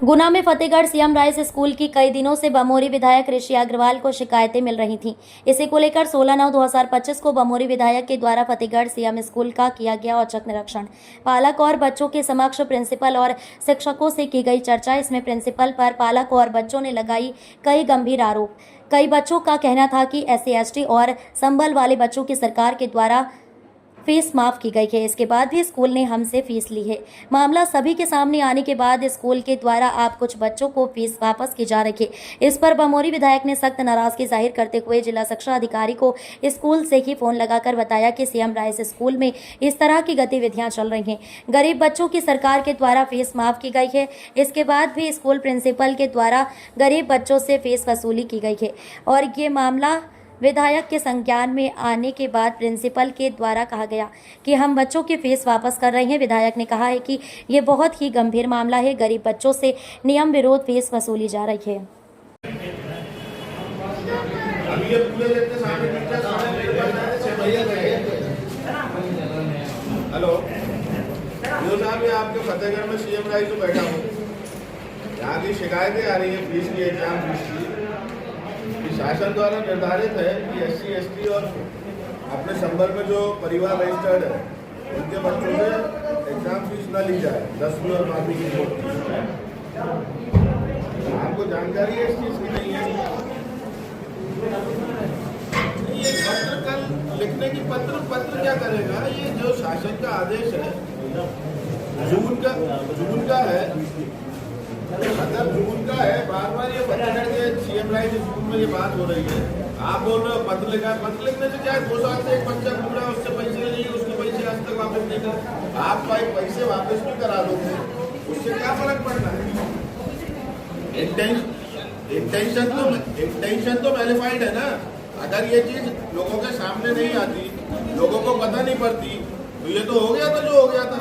गुना में Fatehgarh CM rice school की कई दिनों से बमोरी विधायक ऋषि अग्रवाल को शिकायतें मिल रही थीं। इसी को लेकर 16/9/2025 को बमोरी विधायक के द्वारा फतेहगढ़ सीएम स्कूल का किया गया औचक निरीक्षण। पालक और बच्चों के समक्ष प्रिंसिपल और शिक्षकों से की गई चर्चा। इसमें प्रिंसिपल पर पालक और बच्चों ने लगाई कई गंभीर आरोप। कई बच्चों का कहना था कि SC ST और संबल वाले बच्चों की सरकार के द्वारा फीस माफ की गई है। इसके बाद भी स्कूल ने हमसे फीस ली है। मामला सभी के सामने आने के बाद स्कूल के द्वारा आप कुछ बच्चों को फीस वापस की जा रही है। इस पर बमोरी विधायक ने सख्त नाराजगी जाहिर करते हुए जिला शिक्षा अधिकारी को स्कूल से ही फोन लगाकर बताया कि सीएम राइस स्कूल में इस तरह की गतिविधियां चल रही हैं। गरीब बच्चों की सरकार के द्वारा फीस माफ की गई है। इसके बाद भी स्कूल प्रिंसिपल के द्वारा गरीब बच्चों से फीस वसूली की गई है और ये मामला विधायक के संज्ञान में आने के बाद प्रिंसिपल के द्वारा कहा गया कि हम बच्चों की फीस वापस कर रहे हैं। विधायक ने कहा है कि ये बहुत ही गंभीर मामला है। गरीब बच्चों से नियम विरोध फीस वसूली जा रही है। हेलो साहब, ये आपके फतेहगढ़ में सीएम राइस तो बैठा हूँ। यहाँ की शिकायतें आ रही है फीस की, एग्जाम फीस की। शासन द्वारा निर्धारित है कि SC ST और अपने संबल में जो परिवार रजिस्टर्ड है उनके बच्चों से एग्जाम फीस न ली जाए, 10वीं और 12वीं की बोर्ड। आपको जानकारी है इस चीज की? नहीं है। ये पत्र कल लिखने की पत्र क्या करेगा? ये जो शासन का आदेश है जून का है, मतलब जून का है। बार बार ये फतेहगढ़ के सीएम राइस स्कूल में ये बात हो रही है। आप बोल रहे हो पत्र लिखा है। पत्र लिखने से क्या है? 2 साल से एक बच्चा घूम रहा है, उससे पैसे लिए, उसके पैसे आज तक वापस नहीं कर। आप भाई पैसे वापस भी करा दोगे, उससे क्या फर्क पड़ना है? इंटेंशन तो वेरीफाइड है ना। अगर ये चीज लोगों के सामने नहीं आती, लोगों को पता नहीं पड़ती, तो ये तो हो गया था जो हो गया था।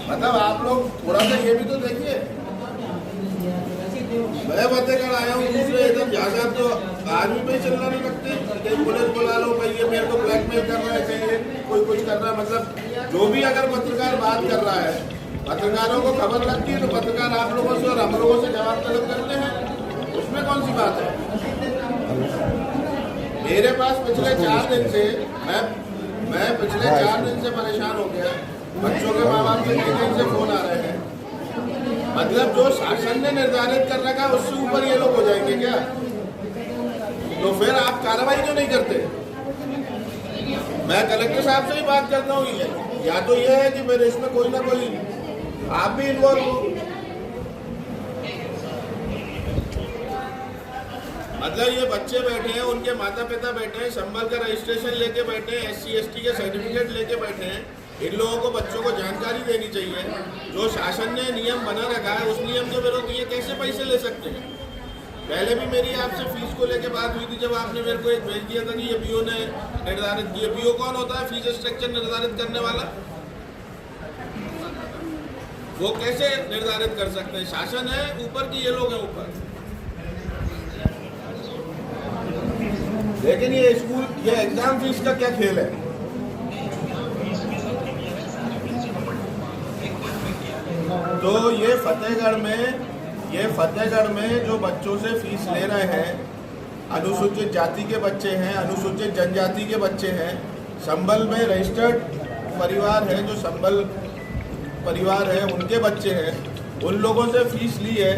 मतलब आप लोग थोड़ा सा ये भी तो देखिए। मैं फतेहगढ़ आया हूँ, दूसरे एकदम ज्यादा तो आर्मी पे चलना नहीं लगते। कहीं पुलिस बुला लो, भाई ये मेरे को ब्लैकमेल कर रहा है, कहीं कोई कुछ कर रहा है। मतलब जो भी अगर पत्रकार बात कर रहा है, पत्रकारों को खबर लगती है तो पत्रकार आप लोगों से और हम लोगों से जवाब तलब करते हैं। उसमें कौन सी बात है? मेरे पास पिछले 4 दिन से मैं पिछले 4 दिन से परेशान हो गया। बच्चों के माँ बाप से कहीं से फोन आ रहे हैं। मतलब जो शासन ने निर्धारित कर रखा है उससे ऊपर ये लोग हो जाएंगे क्या? तो फिर आप कार्रवाई क्यों नहीं करते? मैं कलेक्टर साहब से ही बात करता हूँ। या तो ये है कि मेरे इसमें कोई ना कोई आप भी इन्वॉल्व हो। मतलब ये बच्चे बैठे हैं, उनके माता पिता बैठे हैं, संबल का रजिस्ट्रेशन लेके बैठे हैं, SC ST के सर्टिफिकेट लेके बैठे हैं। इन लोगों को बच्चों को जानकारी देनी चाहिए। जो शासन ने नियम बना रखा है उस नियम के विरुद्ध ये कैसे पैसे ले सकते हैं? पहले भी मेरी आपसे फीस को लेके बात हुई थी, जब आपने मेरे को एक भेज दिया था कि ये BO ने निर्धारित किया। BO कौन होता है? फीस स्ट्रक्चर निर्धारित करने वाला। वो कैसे निर्धारित कर सकते हैं? शासन है ऊपर की, ये लोग हैं ऊपर। लेकिन ये स्कूल, ये एग्जाम फीस का क्या खेल है? तो ये फतेहगढ़ में जो बच्चों से फीस ले रहे हैं, अनुसूचित जाति के बच्चे हैं, अनुसूचित जनजाति के बच्चे हैं, संबल में रजिस्टर्ड परिवार है, जो संबल परिवार है उनके बच्चे हैं, उन लोगों से फीस ली है।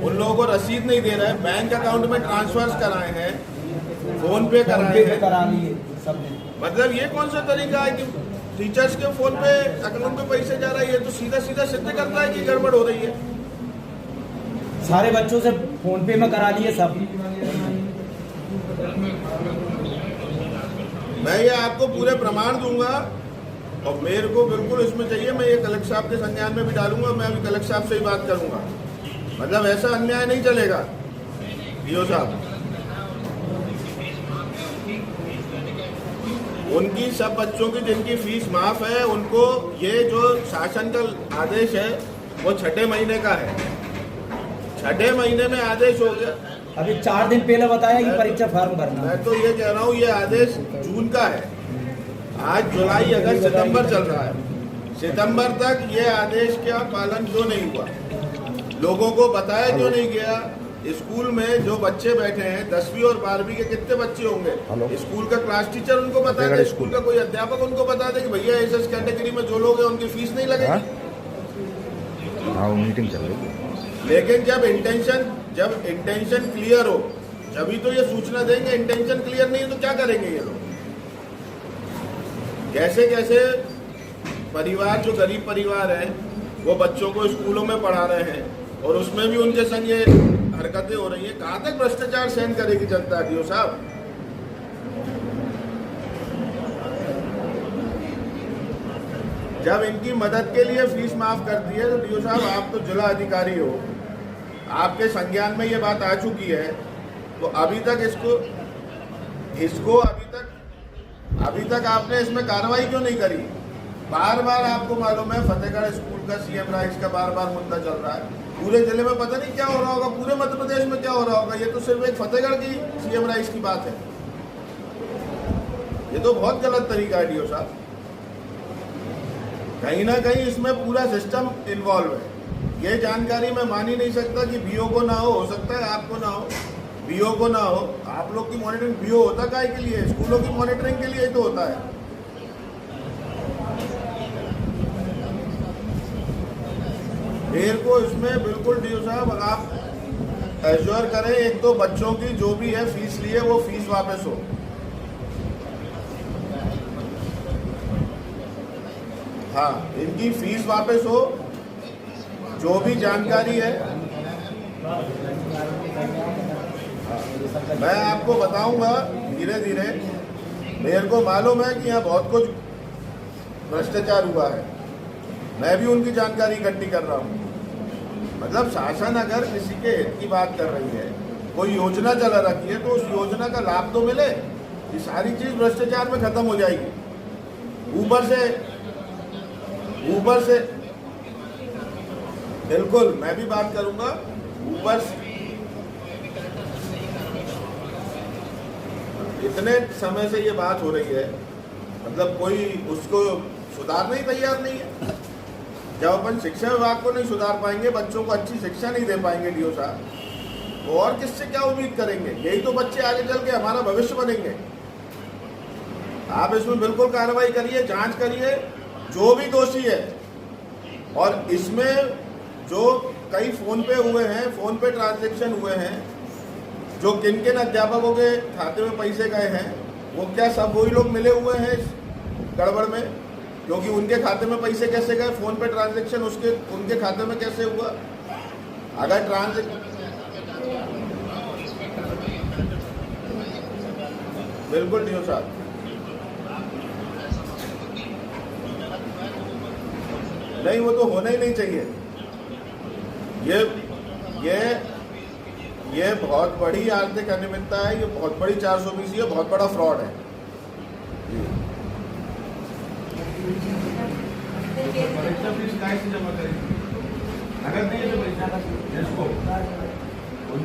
उन लोगों को रसीद नहीं दे रहे हैं, बैंक अकाउंट में ट्रांसफर्स कराए हैं, फोन पे कराए हैं। मतलब ये कौन सा तरीका है कि टीचर्स के फोन पे अकाउंट पे पैसे जा रहा है? ये तो सीधा सिद्ध करता है कि गड़बड़ हो रही है। सारे बच्चों से फोन पे में करा लिए सब। मैं ये आपको पूरे प्रमाण दूंगा और मेरे को बिल्कुल इसमें चाहिए। मैं ये कलेक्टर साहब के संज्ञान में भी डालूंगा। मैं अभी कलेक्टर साहब से ही बात करूंगा। मतलब ऐसा अन्याय नहीं चलेगा। DO साहब, उनकी सब बच्चों की जिनकी फीस माफ है, उनको ये जो शासन का आदेश है वो 6ठे महीने का है। 6ठे महीने में आदेश हो गया। अभी 4 दिन पहले बताया कि परीक्षा फॉर्म भरना। मैं तो ये कह रहा हूँ, ये आदेश जून का है। आज जुलाई, अगस्त, सितंबर चल रहा है। सितंबर तक ये आदेश का पालन क्यों नहीं हुआ? लोगों को बताया क्यों नहीं गया? स्कूल में जो बच्चे बैठे हैं 10वीं और 12वीं के कितने बच्चे होंगे? स्कूल का क्लास टीचर उनको बता दे, स्कूल का कोई अध्यापक उनको बता दे कि भैया इस कैटेगरी में जो लोग हैं उनकी फीस नहीं लगेगी। हाँ वो मीटिंग चल रही है। लेकिन जब इंटेंशन क्लियर हो तभी तो ये सूचना देंगे। इंटेंशन क्लियर नहीं है तो क्या करेंगे ये लोग? कैसे कैसे परिवार, जो गरीब परिवार है, वो बच्चों को स्कूलों में पढ़ा रहे हैं और उसमें भी उनके संग ये हरकतें हो रही है। कहां तक भ्रष्टाचार सहन करेगी जनता? डीओ साहब, जब इनकी मदद के लिए फीस माफ कर दी है तो डीओ साहब आप तो जिला अधिकारी हो, आपके संज्ञान में ये बात आ चुकी है, तो अभी तक इसको अभी तक आपने इसमें कार्रवाई क्यों नहीं करी? बार बार आपको मालूम है फतेहगढ़ स्कूल का सीएम राइस का बार बार मुद्दा चल रहा है। पूरे जिले में पता नहीं क्या हो रहा होगा, पूरे मध्य प्रदेश में क्या हो रहा होगा। ये तो सिर्फ एक फतेहगढ़ की सीएम राइस की बात है। ये तो बहुत गलत तरीका है डीओ साहब। कहीं ना कहीं इसमें पूरा सिस्टम इन्वॉल्व है। ये जानकारी मैं मान ही नहीं सकता कि बीओ को ना हो सकता है आपको ना हो, बीओ को ना हो। आप लोग की मॉनिटरिंग बीओ होता काहे के लिए? स्कूलों की मॉनिटरिंग के लिए ही तो होता है। मेरे को इसमें बिल्कुल डीओ साहब आप एश्योर करें, एक तो बच्चों की जो भी है फीस लिए वो फीस वापस हो। हाँ, इनकी फीस वापस हो। जो भी जानकारी है मैं आपको बताऊंगा धीरे धीरे। मेरे को मालूम है कि यहाँ बहुत कुछ भ्रष्टाचार हुआ है, मैं भी उनकी जानकारी इकट्ठी कर रहा हूँ। मतलब शासन अगर किसी के हित की बात कर रही है, कोई योजना चला रखी है, तो उस योजना का लाभ तो मिले। ये सारी चीज भ्रष्टाचार में खत्म हो जाएगी। ऊपर से बिल्कुल मैं भी बात करूंगा। ऊपर इतने समय से ये बात हो रही है, मतलब कोई उसको सुधारने ही तैयार नहीं है। जब अपन शिक्षा विभाग को नहीं सुधार पाएंगे, बच्चों को अच्छी शिक्षा नहीं दे पाएंगे डीओ साहब, तो और किससे क्या उम्मीद करेंगे? यही तो बच्चे आगे चल के हमारा भविष्य बनेंगे। आप इसमें बिल्कुल कार्रवाई करिए, जांच करिए, जो भी दोषी है। और इसमें जो कई फोन पे हुए हैं, फोन पे ट्रांजैक्शन हुए हैं, जो किन किन अध्यापकों के खाते में पैसे गए हैं, वो क्या सब वही लोग मिले हुए हैं इस गड़बड़ में? क्योंकि उनके खाते में पैसे कैसे गए, फोन पे ट्रांजैक्शन उनके खाते में कैसे हुआ? अगर बिल्कुल डीओ साहब, नहीं वो तो होना ही नहीं चाहिए। ये बहुत बड़ी आर्थिक अनियमितता है, ये बहुत बड़ी 420 है, बहुत बड़ा फ्रॉड है। परीक्षा फीस कैसे जमा करेंगे? नगद नहीं है तो पैसा